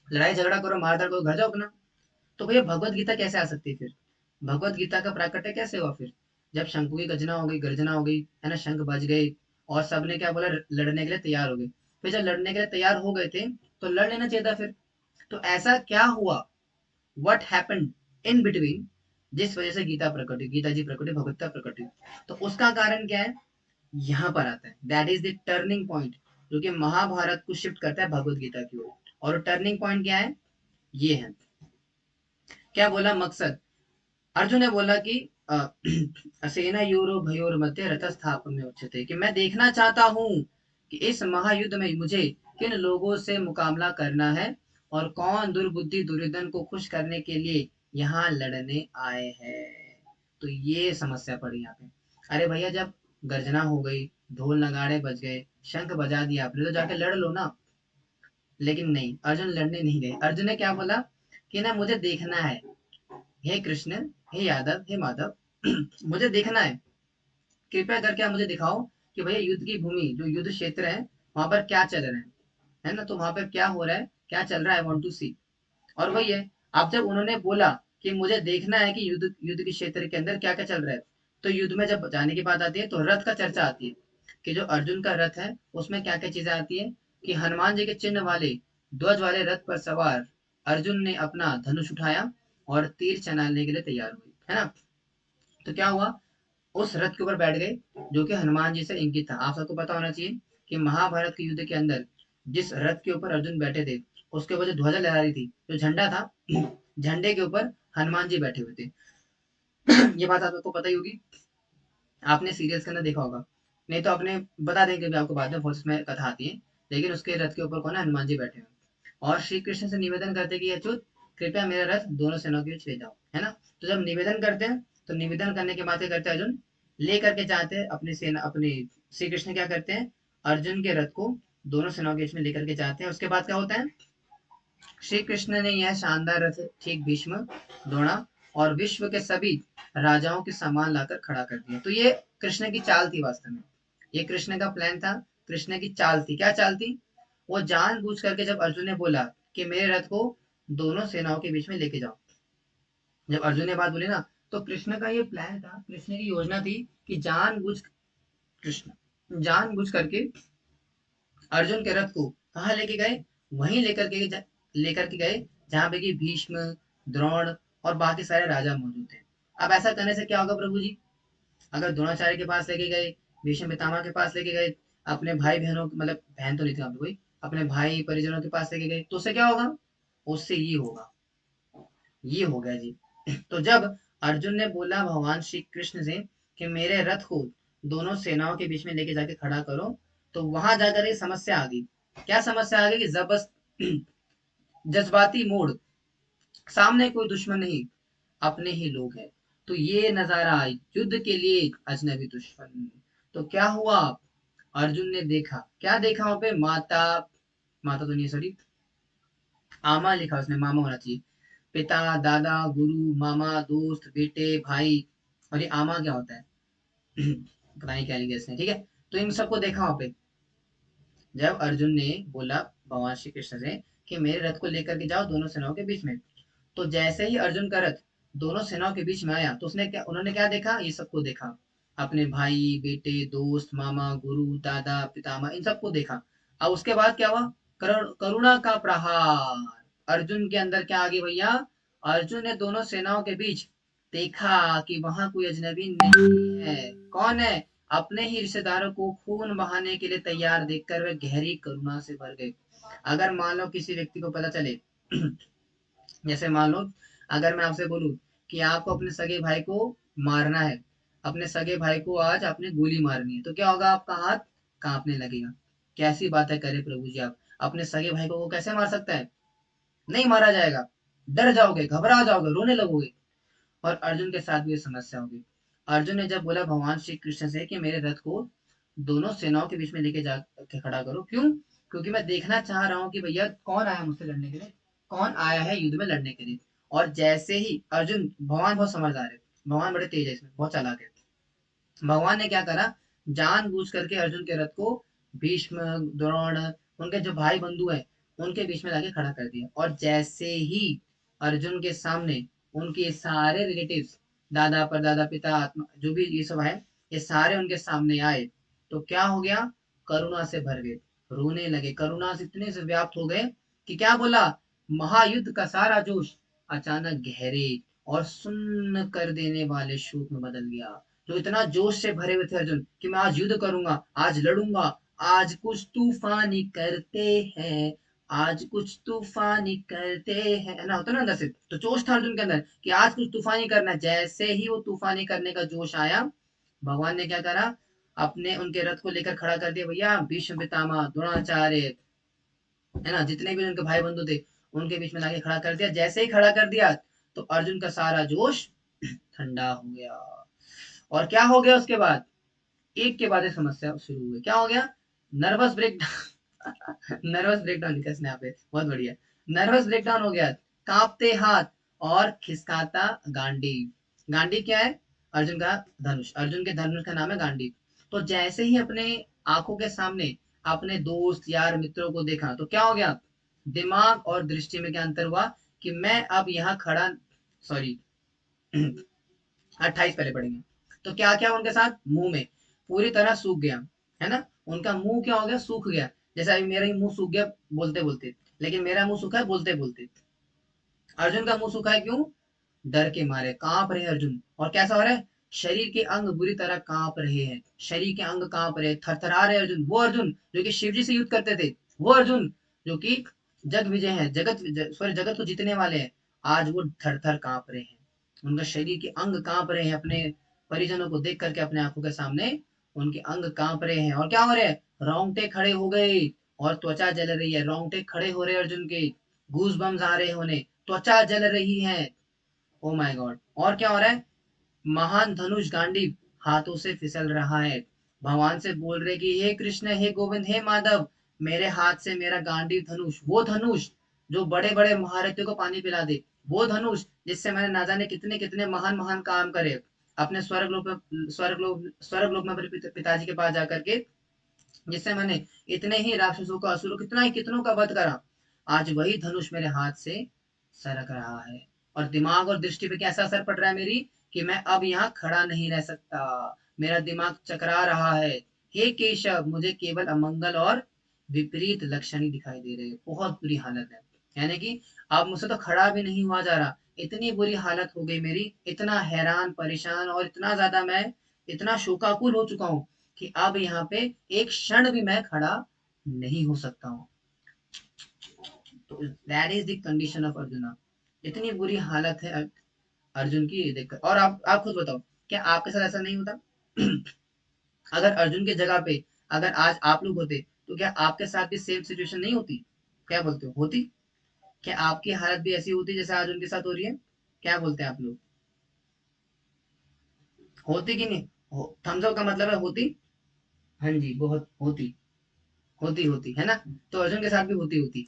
लड़ाई झगड़ा करो, मारधाड़ करो, घर जाओ अपना। तो भैया भगवत गीता कैसे आ सकती है फिर? भगवत गीता का प्राकट्य कैसे हुआ फिर? जब शंखु की गर्जना हो गई, है ना, शंख बज गए, और सबने क्या बोला, लड़ने के लिए तैयार हो गए। फिर जब लड़ने के लिए तैयार हो गए थे, तो लड़ लेना चाहिए था फिर। तो ऐसा क्या हुआ व्हाट हैपेंड इन बिटवीन, जिस वजह से गीता प्रकट हुई, गीता जी प्रकट हुई, भगवत्ता प्रकट हुई, तो उसका कारण क्या है, यहाँ पर आता है। That is the turning point जो कि महाभारत को शिफ्ट करता है भगवत गीता की ओर। और टर्निंग पॉइंट क्या है, ये है। क्या बोला मकसद, अर्जुन ने बोला कि असेना योरो भयोर मध्य रथस्थापन में उच्चते, कि मैं देखना चाहता हूँ कि इस महायुद्ध में मुझे किन लोगों से मुकाबला करना है और कौन दुर्बुद्धि दुर्योधन को खुश करने के लिए यहाँ लड़ने आए हैं। तो ये समस्या पड़ी यहाँ पे। अरे भैया जब गर्जना हो गई, ढोल नगाड़े बज गए, शंख बजा दिया आपने, तो जाके लड़ लो ना। लेकिन नहीं, अर्जुन लड़ने नहीं गए। अर्जुन ने क्या बोला कि ना मुझे देखना है, हे कृष्ण, हे यादव, हे माधव, मुझे देखना है, कृपया करके आप मुझे दिखाओ कि भैया युद्ध की भूमि, जो युद्ध क्षेत्र है, वहां पर क्या चल रहा है ना, तो वहां पर क्या हो रहा है, क्या चल रहा है, आई वांट टू सी। और वही है, अब जब उन्होंने बोला कि मुझे देखना है कि युद्ध युद्ध के क्षेत्र के अंदर क्या क्या चल रहा है, तो युद्ध में जब जाने की बात आती है तो रथ का चर्चा आती है, कि जो अर्जुन का रथ है उसमें क्या क्या चीजें आती है, कि हनुमान जी के चिन्ह वाले ध्वज वाले रथ पर सवार अर्जुन ने अपना धनुष उठाया और तीर चलाने के लिए तैयार हुए, है ना। तो क्या हुआ, उस रथ के ऊपर बैठ गए जो कि हनुमान जी से इंगित था। आप सबको पता होना चाहिए कि महाभारत के युद्ध के अंदर जिस रथ के ऊपर अर्जुन बैठे थे, उसके ऊपर जो ध्वजा लहरा रही थी, जो झंडा था, झंडे के ऊपर हनुमान जी बैठे हुए थे। ये बात आप सबको पता ही होगी, आपने सीरियल्स के अंदर देखा होगा, नहीं तो आपने बता देंगे भी आपको बाद में, फोर्सेस में कथा आती है। लेकिन उसके रथ के ऊपर कौन है, हनुमान जी बैठे हुए, और श्री कृष्ण से निवेदन करते कि अच्युत कृपया मेरा रथ दोनों सेनाओं के बीच ले जाओ, है ना। तो जब निवेदन करते हैं, तो निवेदन करने के बाद क्या करते हैं, अर्जुन लेकर के जाते हैं अपनी सेना, अपनी श्री कृष्ण क्या करते हैं, अर्जुन के रथ को दोनों सेनाओं के बीच में लेकर के जाते हैं। उसके बाद क्या होता है, श्री कृष्ण ने यह शानदार रथ ठीक भीष्म, द्रोणा और विश्व के सभी राजाओं के सामान लाकर खड़ा कर दिया। तो ये कृष्ण की चाल थी वास्तव में, ये कृष्ण का प्लान था, कृष्ण की चाल थी। क्या चाल थी, वो जानबूझ करके जब अर्जुन ने बोला कि मेरे रथ को दोनों सेनाओं के बीच में लेके जाओ, जब अर्जुन ने बात बोली ना, तो कृष्ण का ये प्लान था, कृष्ण की योजना थी कि कृष्ण जानबूझ करके अर्जुन के रथ को कहाँ लेके गए, वहीं लेकर के गए जहां पे कि भीष्म, द्रोण और बाकी सारे राजा मौजूद थे। अब ऐसा करने से क्या होगा प्रभु जी, अगर द्रोणाचार्य के पास लेके गए, भीष्म पितामह के पास लेके गए, अपने भाई बहनों, मतलब बहन तो नहीं थी वहां पे कोई, अपने भाई परिजनों के पास लेके गए, तो उससे क्या होगा, उससे ये होगा, ये हो गया जी। तो जब अर्जुन ने बोला भगवान श्री कृष्ण से कि मेरे रथ को दोनों सेनाओं के बीच में लेके जाके खड़ा करो, तो वहां जाकर एक समस्या आ गई। क्या समस्या आ गई, कि जबरदस्त जज्बाती मोड़, सामने कोई दुश्मन नहीं, अपने ही लोग हैं। तो ये नजारा, युद्ध के लिए अजनबी दुश्मन। तो क्या हुआ, अर्जुन ने देखा, क्या देखा वहां पे, माता, माता तो नहीं सॉरी, आमा लिखा उसने, मामा होना चाहिए, पिता, दादा, गुरु, मामा, दोस्त, बेटे, भाई। और ये आमा क्या होता है, पता नहीं क्या लिखा इसने, ठीक है। तो इन सबको देखा वहां पे, जब अर्जुन ने बोला भगवान श्री कृष्ण से कि मेरे रथ को लेकर के जाओ दोनों सेनाओं के बीच में, तो जैसे ही अर्जुन का रथ दोनों सेनाओं के बीच में आया, तो उसने क्या, उन्होंने क्या देखा, ये सबको देखा, अपने भाई, बेटे, दोस्त, मामा, गुरु, दादा, पितामह, इन सबको देखा। अब उसके बाद क्या हुआ, करुणा का प्रहार, अर्जुन के अंदर क्या आ गई भैया, अर्जुन ने दोनों सेनाओं के बीच देखा कि वहां कोई अजनबी नहीं है, कौन है, अपने ही रिश्तेदारों को खून बहाने के लिए तैयार देखकर वे गहरी करुणा से भर गए। अगर मान लो किसी व्यक्ति को पता चले, जैसे मान लो अगर मैं आपसे बोलूं कि आपको अपने सगे भाई को मारना है, अपने सगे भाई को आज आपने गोली मारनी है, तो क्या होगा, आपका हाथ कांपने लगेगा। कैसी बातें करे प्रभु जी, आप अपने सगे भाई को वो कैसे मार सकता है, नहीं मारा जाएगा, डर जाओगे, घबरा जाओगे, रोने लगोगे। और अर्जुन के साथ भी ये समस्या होगी। अर्जुन ने जब बोला भगवान श्री कृष्ण से कि मेरे रथ को दोनों सेनाओं के बीच में लेके जा के खड़ा करो, क्यों, क्योंकि मैं देखना चाह रहा हूँ कि भैया कौन आया मुझसे लड़ने के लिए, कौन आया है युद्ध में लड़ने के लिए। और जैसे ही अर्जुन, भगवान बहुत समझदार है, भगवान बड़े तेज है, इसमें बहुत चालाक है। भगवान ने क्या करा, जानबूझ करके अर्जुन के रथ को भीष्म, द्रोण, उनके जो भाई बंधु हैं, उनके बीच में लाके खड़ा कर दिया। और जैसे ही अर्जुन के सामने उनके सारे रिलेटिव्स, दादा, परदादा, पिता, आत्मा, जो भी ये सब है, ये सारे उनके सामने आए, तो क्या हो गया, करुणा से भर गए, रोने लगे, करुणा से इतने से व्याप्त हो गए कि क्या बोला, महायुद्ध का सारा जोश अचानक गहरे और सुन्न कर देने वाले शोक में बदल गया। तो इतना जोश से भरे हुए थे अर्जुन कि मैं आज युद्ध करूंगा, आज लड़ूंगा, आज कुछ तूफानी करते हैं, आज कुछ तूफानी करते हैं, है ना, होता ना अंदर से। तो जोश था अर्जुन के अंदर कि आज कुछ तूफानी करना है। जैसे ही वो तूफानी करने का जोश आया, भगवान ने क्या करा, अपने उनके रथ को लेकर खड़ा कर दिया। भैया भीष्म पितामह द्रोणाचार्य, है ना, जितने भी उनके भाई बंधु थे, उनके बीच में लाके खड़ा कर दिया। जैसे ही खड़ा कर दिया तो अर्जुन का सारा जोश ठंडा हो गया। और क्या हो गया उसके बाद, एक के बाद एक समस्या शुरू हुई। क्या हो गया, नर्वस ब्रेक नर्वस ब्रेकडाउन लिखा इसने यहाँ पे, बहुत बढ़िया। नर्वस ब्रेकडाउन हो गया, कांपते हाथ और खिसकाता गांडीव। गांडीव क्या है, अर्जुन का धनुष, अर्जुन के धनुष का नाम है गांडीव। तो जैसे ही अपने आंखों के सामने अपने दोस्त यार मित्रों को देखा तो क्या हो गया, दिमाग और दृष्टि में क्या अंतर हुआ कि मैं अब यहाँ खड़ा, सॉरी 28 पहले पढ़ेंगे। तो क्या क्या उनके साथ, मुंह में पूरी तरह सूख गया, है ना, उनका मुंह क्या हो गया, सूख गया। जैसा अभी मेरा ही मुंह सूख गया बोलते बोलते, लेकिन मेरा मुंह सूखा है बोलते बोलते। अर्जुन का मुंह सूखा है क्यों, डर के मारे कांप रहे अर्जुन। और कैसा हो रहा है, शरीर के अंग बुरी तरह कांप रहे हैं, शरीर के अंग कांप रहे, थरथरा रहे अर्जुन। वो अर्जुन जो कि शिव जी से युद्ध करते थे, वो अर्जुन जो कि जग विजय है, सॉरी जगत को जीतने वाले हैं, आज वो थर थर कांप रहे हैं। उनका शरीर के अंग कांप रहे हैं, अपने परिजनों को देख करके अपने आंखों के सामने उनके अंग कांप रहे हैं। और क्या हो रहा है, रोंगटे खड़े हो गए और त्वचा जल रही है, रोंगटे खड़े हो रहे अर्जुन के, गूज बम्स आ रहे होने, त्वचा जल रही है। Oh my God. और क्या हो रहा है, महान धनुष गांडीव हाथों से फिसल रहा है। भगवान से बोल रहे कि हे कृष्ण, हे गोविंद, हे माधव, मेरे हाथ से मेरा गांडीव धनुष, वो धनुष जो बड़े बड़े महारथियों को पानी पिला दे, वो धनुष जिससे मैंने ना जाने कितने कितने महान महान काम करे, अपने स्वर्ग लोक में अपने पिताजी के पास जाकर के, जिससे मैंने इतने ही राक्षसों का, असुरों, कितना ही कितनों का वध करा, आज वही धनुष मेरे हाथ से सरक रहा है। और दिमाग और दृष्टि पे कैसा असर पड़ रहा है मेरी, कि मैं अब यहाँ खड़ा नहीं रह सकता, मेरा दिमाग चकरा रहा है। हे केशव, मुझे केवल अमंगल और विपरीत लक्षण ही दिखाई दे रहे हैं, बहुत बुरी हालत है। यानी कि अब मुझसे तो खड़ा भी नहीं हुआ जा रहा, इतनी बुरी हालत हो गई मेरी, इतना हैरान परेशान और इतना ज्यादा मैं इतना शोकाकुल हो चुका हूँ कि अब यहाँ पे एक क्षण भी मैं खड़ा नहीं हो सकता हूँ। तो that is the condition of arjuna. इतनी बुरी हालत है अर्जुन की, देखकर। और आप खुद बताओ, क्या आपके साथ ऐसा नहीं होता? अगर अर्जुन की जगह पे अगर आज आप लोग होते तो क्या आपके साथ भी सेम सिचुएशन नहीं होती? क्या बोलते हो, होती? क्या आपकी हालत भी ऐसी होती जैसे आज उनके साथ हो रही है? क्या बोलते हैं आप लोग, होती कि नहीं? थम्स अप का मतलब है होती। हाँ जी, बहुत होती, होती होती है ना। तो अर्जुन के साथ भी होती होती।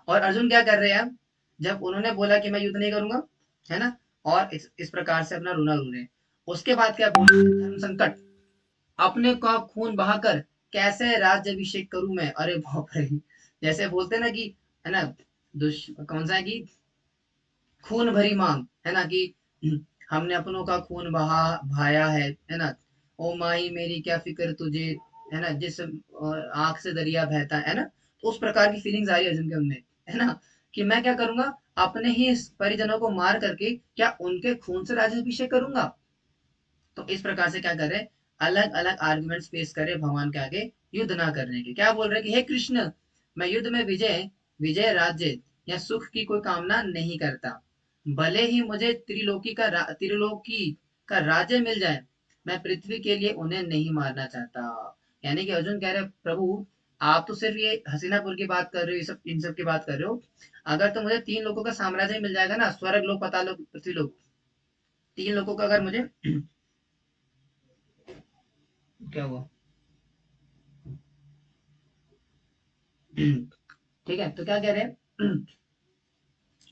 और अर्जुन क्या कर रहे हैं अब, जब उन्होंने बोला कि मैं युद्ध नहीं करूंगा, है ना, और इस प्रकार से अपना रोना रो रहे हैं, उसके बाद क्या बोल रहे हैं, धर्म संकट, अपने का खून बहाकर कैसे राज्यभिषेक करूं मैं, अरे बाप रे। जैसे बोलते हैं ना कि, है ना, कौन सा है कि खून भरी मांग, है ना, कि हमने अपनों का खून बहाया है ना, ओ माई मेरी क्या फिक्र तुझे, है ना, जिस आंख से दरिया बहता है ना। तो उस प्रकार की फीलिंग्स आ रही है अर्जुन के उनमें, है ना, कि मैं क्या करूंगा, अपने ही परिजनों को मार करके क्या उनके खून से राज्याभिषेक करूंगा। तो इस प्रकार से क्या कर रहे हैं, अलग अलग आर्गुमेंट्स पेश करे भगवान के आगे युद्ध ना करने के। क्या बोल रहे हैं कि हे कृष्ण, मैं युद्ध में विजय विजय राज्य या सुख की कोई कामना नहीं करता, भले ही मुझे त्रिलोकी का राज्य मिल जाए, मैं पृथ्वी के लिए उन्हें नहीं मारना चाहता। यानी कि अर्जुन कह रहे हैं, प्रभु आप तो सिर्फ ये हसीनापुर की बात कर रहे हो, ये सब इन सब की बात कर रहे हो, अगर तो मुझे 3 लोगों का साम्राज्य मिल जाएगा ना, स्वर्ग लोक, पाताल लोक, पृथ्वी लोक, 3 लोगों का अगर मुझे क्या हुआ, ठीक है, तो क्या कह रहे हैं,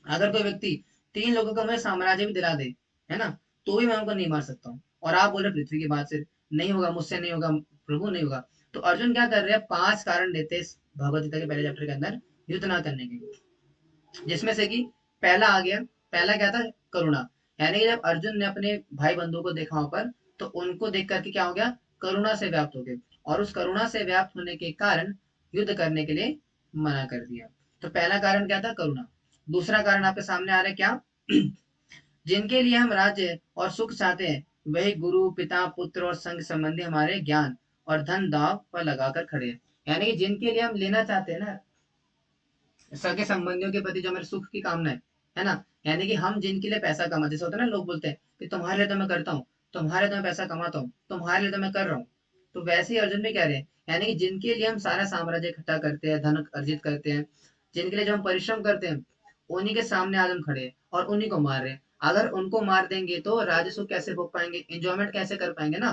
अगर कोई व्यक्ति 3 लोगों का मुझे साम्राज्य भी दिला दे, है ना, तो भी मैं उनको नहीं मार सकता हूँ। और आप बोल रहे पृथ्वी की बात से नहीं होगा, मुझसे नहीं होगा, प्रभु नहीं होगा। तो अर्जुन क्या कर रहे हैं, 5 कारण देते हैं भगवत गीता के पहले चैप्टर के अंदर युद्ध ना करने के, जिसमें से कि पहला आ गया, पहला क्या था, करुणा। यानी कि जब अर्जुन ने अपने भाई बंधुओं को देखा वहां पर, तो उनको देख करके क्या हो गया, करुणा से व्याप्त हो गए, और उस करुणा से व्याप्त होने के कारण युद्ध करने के लिए मना कर दिया। तो पहला कारण क्या था, करुणा। दूसरा कारण आपके सामने आ रहा है क्या? जिनके लिए हम राज्य और सुख चाहते हैं, वही गुरु, पिता, पुत्र और संग संबंधी हमारे ज्ञान और धन दाव पर लगाकर खड़े हैं। यानी कि जिनके लिए हम लेना चाहते हैं ना, सगे संबंधियों के प्रति जो हमारे सुख की कामना है ना, यानी कि हम जिनके लिए पैसा कमा, जैसे होता है ना, लोग बोलते हैं कि तुम्हारे लिए तो मैं करता हूँ, तुम्हारे लिए तो मैं पैसा कमाता हूँ, तुम्हारे लिए तो मैं कर रहा हूँ। तो वैसे ही अर्जुन भी कह रहे हैं, यानी कि जिनके लिए हम सारा साम्राज्य इकट्ठा करते हैं, धन अर्जित करते हैं, जिनके लिए जो हम परिश्रम करते हैं, उन्हीं के सामने आज हम खड़े हैं और उन्हीं को मार रहे हैं। अगर उनको मार देंगे तो राज्य सुख कैसे भोग पाएंगे, इंजॉयमेंट कैसे कर पाएंगे ना।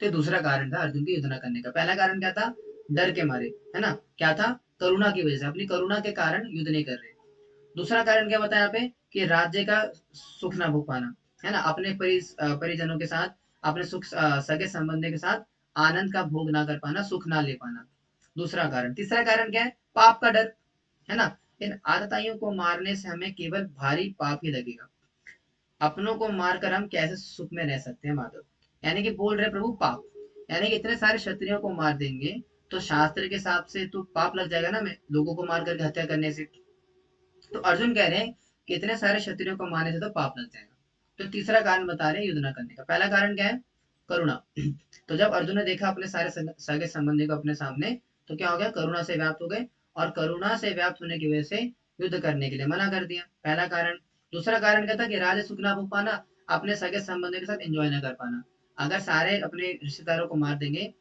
तो दूसरा कारण था अर्जुन की युद्ध न करने का। पहला कारण क्या था? डर के मारे, है ना। क्या था? करुणा की वजह से, अपनी करुणा के कारण युद्ध नहीं कर रहे। दूसरा कारण क्या बताया यहाँ पे? कि राज्य का सुख ना भोग पाना, है ना, अपने परिजनों के साथ, अपने सुख सगे संबंधी के साथ आनंद का भोग ना कर पाना, सुख ना ले पाना। दूसरा कारण। तीसरा कारण क्या है? पाप का डर, है ना। इन आतताइयों को मारने से हमें केवल भारी पाप ही लगेगा। अपनों को मारकर हम कैसे सुख में रह सकते हैं माधव। यानी कि बोल रहे प्रभु पाप, यानी कि इतने सारे क्षत्रियों को मार देंगे तो शास्त्र के हिसाब से तो पाप लग जाएगा ना, मैं लोगों को मार करके हत्या करने से। तो अर्जुन कह रहे हैं कि इतने सारे क्षत्रियों को मारने से तो पाप लग जाएगा। तो तीसरा कारण बता रहे हैं युद्ध न करने का। पहला कारण क्या है? करुणा। तो जब अर्जुन ने देखा अपने सारे सगे संबंधी को अपने सामने, तो क्या हो गया? करुणा से व्याप्त हो गए, और करुणा से व्याप्त होने की वजह से युद्ध करने के लिए मना कर दिया। पहला कारण। दूसरा कारण क्या था? कि राज सुख ना भोग पाना, अपने सगे संबंधी के साथ एंजॉय ना कर पाना। अगर सारे अपने रिश्तेदारों को मार देंगे,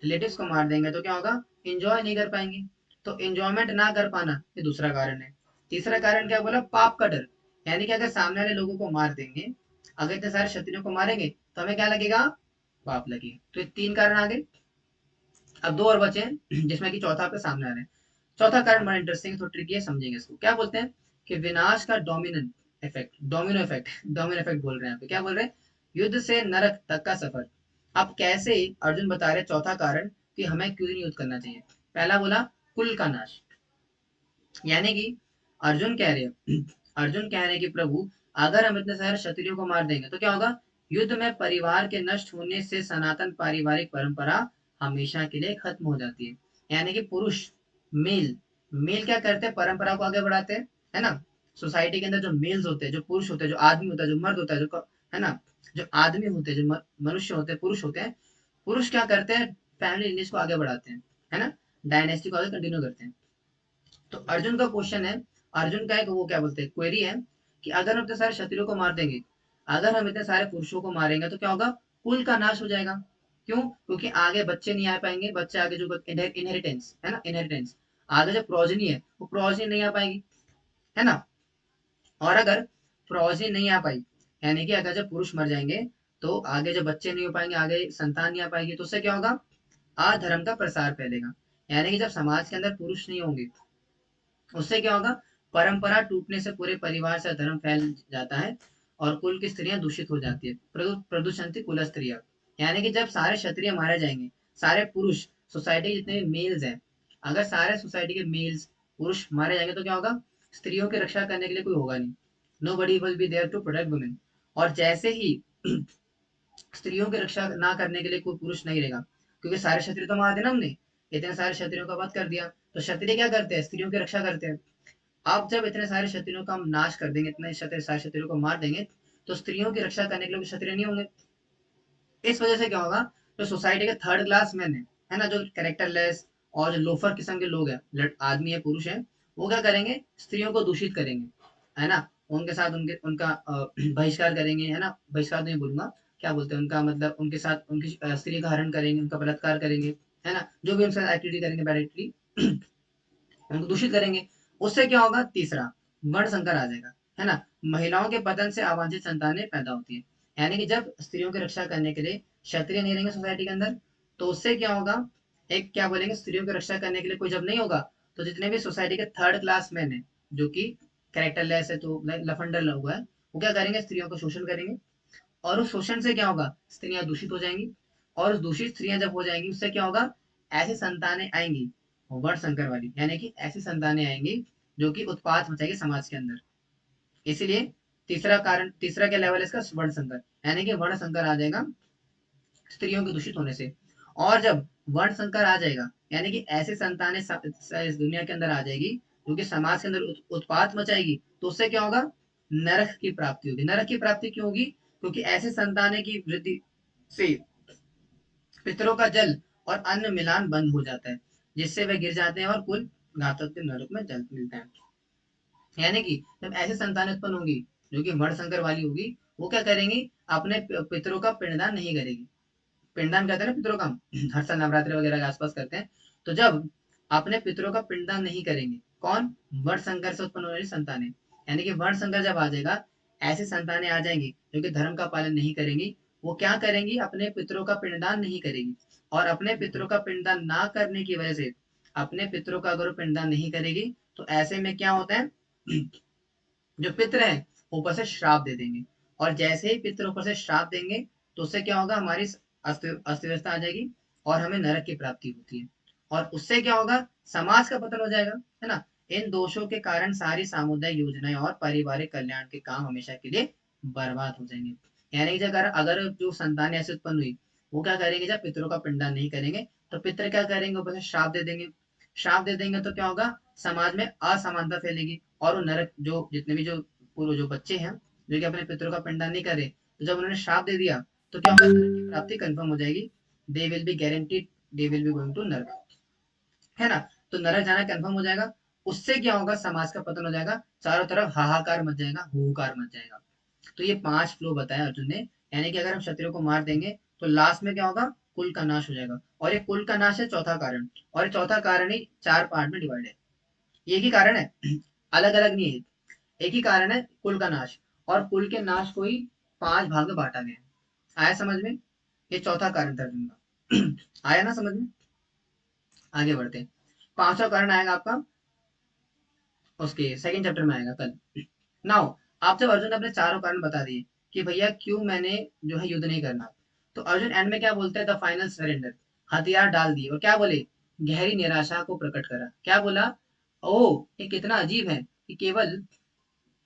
रिलेटिव्स को मार देंगे, तो क्या होगा? एंजॉय नहीं कर पाएंगे। तो एंजॉयमेंट ना कर पाना, ये दूसरा कारण है। तीसरा कारण क्या बोला? पाप का डर। यानी कि अगर सामने वाले लोगों को मार देंगे, अगर इतने सारे क्षत्रियों को मारेंगे, तो हमें क्या लगेगा? पाप लगे। तो ये तीन कारण आ गए। अब दो और बचे हैं, जिसमें कि चौथा आपके सामने आ रहा है। चौथा कारण बड़ा इंटरेस्टिंग, थोड़ा ट्रिकी है, समझेंगे इसको। क्या बोलते हैं? कि विनाश का dominant effect, domino effect, domino effect बोल रहे हैं यहाँ पे। क्या बोल रहे हैं? युद्ध से नरक तक का सफर। अब कैसे अर्जुन बता रहे चौथा कारण कि हमें क्यों नहीं युद्ध करना चाहिए। पहला बोला, कुल का नाश। यानी कि अर्जुन कह रहे हैं, अर्जुन कह रहे हैं कि प्रभु, अगर हम इतने सारे क्षत्रियों को मार देंगे तो क्या होगा? युद्ध में परिवार के नष्ट होने से सनातन पारिवारिक परंपरा हमेशा के लिए खत्म हो जाती है। यानी कि पुरुष, मेल, मेल क्या करते हैं? परंपरा को आगे बढ़ाते हैं, है ना। सोसाइटी के अंदर जो मेल्स होते हैं, जो पुरुष होते हैं, जो आदमी होता है, जो मर्द होता है, जो, है ना, जो आदमी होते हैं, जो मनुष्य होते हैं, पुरुष होते हैं, पुरुष क्या करते हैं? फैमिली लिनेज को आगे बढ़ाते हैं, है ना, डायनेस्टी को आगे कंटिन्यू करते हैं। तो अर्जुन का क्वेश्चन है, अर्जुन का एक वो क्या बोलते हैं, क्वेरी है, कि अगर हम इतने सारे क्षत्रियों को मार देंगे, अगर हम इतने सारे पुरुषों को मारेंगे, तो क्या होगा? कुल का नाश हो जाएगा। क्यों? क्योंकि आगे बच्चे नहीं आ पाएंगे, बच्चे आगे जो इनहेरिटेंस है ना, इनहेरिटेंस, आगे जो प्रोजनी है, वो प्रोजनी नहीं आ पाएगी, है ना। और अगर प्रोजनी नहीं आ पाई, यानी कि अगर जब पुरुष मर जाएंगे, तो आगे जो बच्चे नहीं हो पाएंगे, आगे संतान नहीं आ पाएगी, तो उससे क्या होगा? अधर्म का प्रसार फैलेगा। यानी कि जब समाज के अंदर पुरुष नहीं होंगे, उससे क्या होगा? परंपरा टूटने से पूरे परिवार से धर्म फैल जाता है और कुल की स्त्रियां दूषित हो जाती है। प्रदूषण कुल स्त्रियां। यानी कि जब सारे क्षत्रिय मारे जाएंगे, सारे पुरुष, सोसाइटी के जितने मेल्स हैं, अगर सारे सोसाइटी के मेल्स, पुरुष मारे जाएंगे, तो क्या होगा? स्त्रियों की रक्षा करने के लिए कोई होगा नहीं। Nobody will be there to protect women. और जैसे ही स्त्रियों की रक्षा ना करने के लिए कोई पुरुष नहीं रहेगा, क्योंकि सारे क्षत्रिय तो मार देना हमने, इतने सारे क्षत्रियों का वध कर दिया, तो क्षत्रिय क्या करते हैं? स्त्रियों की रक्षा करते हैं। अब जब इतने सारे क्षत्रियों का हम नाश कर देंगे, इतने सारे क्षत्रियों को मार देंगे, तो स्त्रियों की रक्षा करने के लिए क्षत्रिय नहीं होंगे। इस वजह से क्या होगा? जो सोसाइटी के थर्ड क्लास मैन है ना, जो कैरेक्टरलेस और जो लोफर किस्म के लोग हैं, आदमी है, पुरुष है, वो क्या करेंगे? स्त्रियों को दूषित करेंगे, है ना, उनके साथ उनका बहिष्कार करेंगे, है ना, बहिष्कार नहीं बोलूंगा, क्या बोलते हैं उनका मतलब, उनके साथ उनकी स्त्री का हरण करेंगे, उनका बलात्कार करेंगे, है ना, जो भी उनके साथ एक्टिविटी करेंगे डायरेक्टली, उनको दूषित करेंगे। उससे क्या होगा? तीसरा, वर्ण संकर आ जाएगा, है ना। महिलाओं के पतन से अवांछित संतानें पैदा होती है। यानी कि जब स्त्रियों की रक्षा करने के लिए क्षत्रिय नहीं रहेंगे सोसाइटी के अंदर, तो उससे क्या होगा? एक क्या बोलेंगे, स्त्रियों की रक्षा करने के लिए कोई जब नहीं होगा, तो जितने भी सोसाइटी के थर्ड क्लास मैन है, जो कि कैरेक्टरलेस है, तो लफंडर लोग है, वो क्या करेंगे? स्त्रियों को शोषण करेंगे। और उस शोषण से क्या होगा? स्त्रियां दूषित हो जाएंगी। और उस दूषित स्त्रियां जब हो जाएंगी, उससे क्या होगा? ऐसी संतानें आएंगी, वर्ण संकर वाली, यानी कि ऐसी संतानें आएंगी जो कि उत्पात मचाएगी समाज के अंदर। इसीलिए तीसरा कारण, तीसरा क्या लेवल है इसका? वर्ण संकर। यानी कि वर्ण संकर आ जाएगा स्त्रियों के दूषित होने से। और जब वर्ण संकर आ जाएगा, यानी कि ऐसी संतानें इस दुनिया के अंदर आ जाएगी जो कि समाज के अंदर उत्पात मचाएगी, तो उससे क्या होगा, नरक की प्राप्ति होगी। नरक की प्राप्ति क्यों होगी, क्योंकि ऐसे संतान की वृद्धि से पितरों का जल और अन्न मिलान बंद हो जाता है, जिससे वे गिर जाते हैं और कुल घातक के नरक में जल मिलता है। यानी कि जब ऐसी संतान उत्पन्न होंगी जो कि वर्णशंकर वाली होगी, वो क्या करेंगी, अपने पितरों का पिंडदान नहीं करेगी। पिंडदान कहते हैं ना पितरों का, हर साल नवरात्रि वगैरह के आसपास करते हैं। तो जब अपने पितरों का पिंडदान नहीं करेंगे, कौन, वर्णशंकर से उत्पन्न होने वाली संतानें, यानी कि वर्णशंकर जब आ जाएगा, ऐसी संतानें आ जाएंगी जो कि धर्म का पालन नहीं करेंगी, वो क्या करेंगी, अपने पितरों का पिंडदान नहीं करेगी। और अपने पितरों का पिंडदान ना करने की वजह से, अपने पितरों का अगर वो पिंडदान नहीं करेगी, तो ऐसे में क्या होता है, जो पितर हैं ऊपर से श्राप दे देंगे। और जैसे ही पितर ऊपर से श्राप देंगे, तो उससे क्या होगा, हमारी अस्त व्यवस्था आ जाएगी और हमें नरक की प्राप्ति होती है। और उससे क्या होगा, समाज का पतन हो जाएगा, है ना। इन दोषों के कारण सारी सामुदायिक योजनाएं और पारिवारिक कल्याण के काम हमेशा के लिए बर्बाद हो जाएंगे। यानी कि अगर अगर जो संतान ऐसे उत्पन्न हुई, वो क्या करेंगे, जब पितरों का पिंडदान नहीं करेंगे, तो पितर क्या करेंगे, ऊपर से श्राप दे देंगे। श्राप दे देंगे तो क्या होगा, समाज में असमानता फैलेगी, और वो नरक, जो जितने भी जो पूर्व जो बच्चे हैं जो कि अपने पितरों का पिंडदान नहीं करे, तो जब उन्होंने श्राप दे दिया, तो क्या होगा, नरक की प्राप्ति कंफर्म हो जाएगी। They will be guaranteed, they will be going to नरक, है ना। तो नरक जाना कंफर्म हो जाएगा। उससे क्या होगा, समाज का पतन हो जाएगा, चारों तरफ हाहाकार मच जाएगा, हुकार मच जाएगा। तो ये 5 फ्लो बताया अर्जुन ने। यानी कि अगर हम क्षत्रियो को मार देंगे, तो लास्ट में क्या होगा, कुल का नाश हो जाएगा। और ये कुल का नाश है चौथा कारण, और ये चौथा कारण ही 4 पार्ट में डिवाइड है। एक ही कारण है, अलग अलग नहीं है, एक ही कारण है, कुल का नाश। और कुल के नाश को ही 5 भाग में बांटा गया है। आया समझ में, ये चौथा कारण था अर्जुन का। आया ना समझ में। आगे बढ़ते हैं। 5वां कारण आएगा आपका उसके सेकंड चैप्टर में आएगा कल। नाउ, आप जब अर्जुन ने अपने चारों कारण बता दिए कि भैया क्यों मैंने जो है युद्ध नहीं करना, तो अर्जुन एंड में क्या बोलते हैं, द फाइनल सरेंडर, हथियार डाल दिए, और क्या बोले, गहरी निराशा को प्रकट करा। क्या बोला, ओ ये कितना अजीब है कि केवल,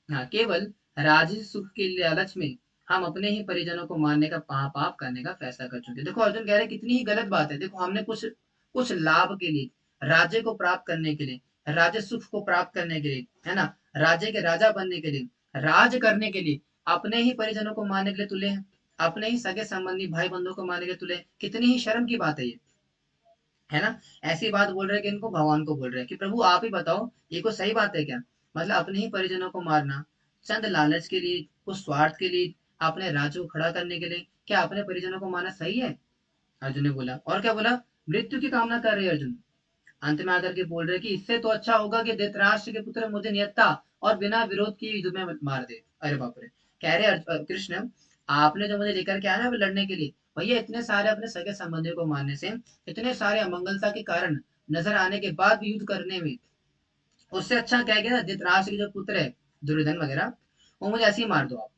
हाँ, केवल राजसी सुख के लालच में हम अपने ही परिजनों को मारने का पाप करने का फैसला कर चुके। देखो अर्जुन कह रहे हैं कितनी ही गलत बात है। देखो हमने कुछ कुछ लाभ के लिए, राज्य को प्राप्त करने के लिए, राज्य सुख को प्राप्त करने के लिए, है ना, राज्य के राजा बनने के लिए, राज करने के लिए अपने ही परिजनों को मारने के लिए तुले हैं, अपने ही सगे संबंधी भाई बंधुओं को मारने के लिए तुले हैं। कितनी ही शर्म की बात है ये, है ना। ऐसी बात बोल रहे हैं कि इनको भगवान को बोल रहे हैं कि प्रभु आप ही बताओ, ये कोई सही बात है क्या, मतलब अपने ही परिजनों को मारना, चंद लालच के लिए, कुछ स्वार्थ के लिए, अपने राज्य को खड़ा करने के लिए, क्या अपने परिजनों को मारना सही है। अर्जुन ने बोला, और क्या बोला, मृत्यु की कामना कर रहे हैं अर्जुन। अंत में आकर के बोल रहे कि इससे तो अच्छा होगा कि धृतराष्ट्र के पुत्र मुझे निहत्था और बिना विरोध के युद्ध में मार दे। अरे बाप रे, कह रहे कृष्ण, आपने जो मुझे लेकर के आया ना लड़ने के लिए, भैया इतने सारे अपने सगे संबंधियों को मारने से, इतने सारे अमंगलता के कारण नजर आने के बाद भी युद्ध करने में, उससे अच्छा क्या है ना, धृतराष्ट्र के जो पुत्र है, दुर्योधन वगैरह, वो मुझे ऐसे ही मार दो आप।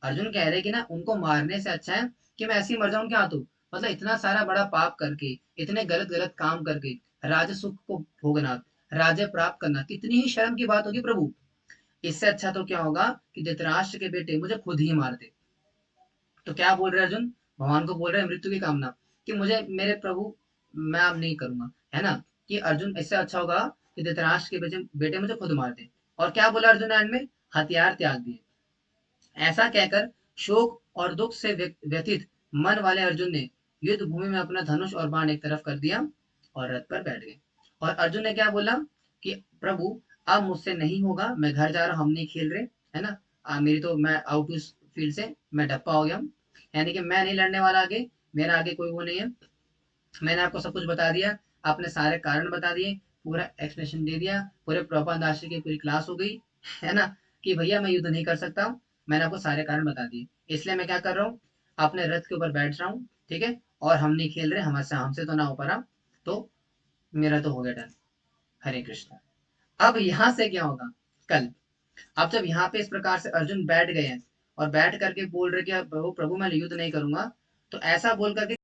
अर्जुन कह रहे कि ना उनको मारने से अच्छा है कि मैं ऐसे ही मर जाऊं क्या, तो मतलब इतना सारा बड़ा पाप करके, इतने गलत गलत काम करके, राज्य सुख को भोगना, राज्य प्राप्त करना, कितनी ही शर्म की बात होगी प्रभु। इससे अच्छा तो क्या होगा कि धृतराष्ट्र के बेटे मुझे खुद ही मार दे। तो क्या बोल रहे अर्जुन, भगवान को बोल रहे हैं मृत्यु की कामना, कि मुझे मेरे प्रभु, मैं अब नहीं करूंगा, है ना, कि अर्जुन इससे अच्छा होगा कि धृतराष्ट्र के बेटे बेटे मुझे खुद मार दे। और क्या बोला अर्जुन एंड में, हथियार त्याग दिए। ऐसा कहकर शोक और दुख से व्यथित मन वाले अर्जुन ने युद्ध भूमि में अपना धनुष और बाण एक तरफ कर दिया और रथ पर बैठ गए। और अर्जुन ने क्या बोला कि प्रभु अब मुझसे नहीं होगा, मैं घर जा रहा हूँ, हम नहीं खेल रहे, है ना। मेरी तो, मैं आउट उस फील्ड से मैं डप्पा हो गया, यानी कि मैं नहीं लड़ने वाला आगे, मेरा आगे कोई वो नहीं है। मैंने आपको सब कुछ बता दिया, आपने सारे कारण बता दिए, पूरा एक्सप्लेनेशन दे दिया, पूरे प्रॉपर दार्शी की पूरी क्लास हो गई, है ना, कि भैया मैं युद्ध नहीं कर सकता हूँ। मैंने आपको सारे कारण बता दिए, इसलिए मैं क्या कर रहा हूँ, अपने रथ के ऊपर बैठ रहा हूँ, ठीक है, और हम नहीं खेल रहे, हमसे हमसे तो ना हो पा रहा, तो मेरा तो हो गया डन। हरे कृष्ण। अब यहाँ से क्या होगा, कल, अब जब यहाँ पे इस प्रकार से अर्जुन बैठ गए हैं और बैठ करके बोल रहे कि प्रभु प्रभु मैं युद्ध नहीं करूंगा, तो ऐसा बोल करके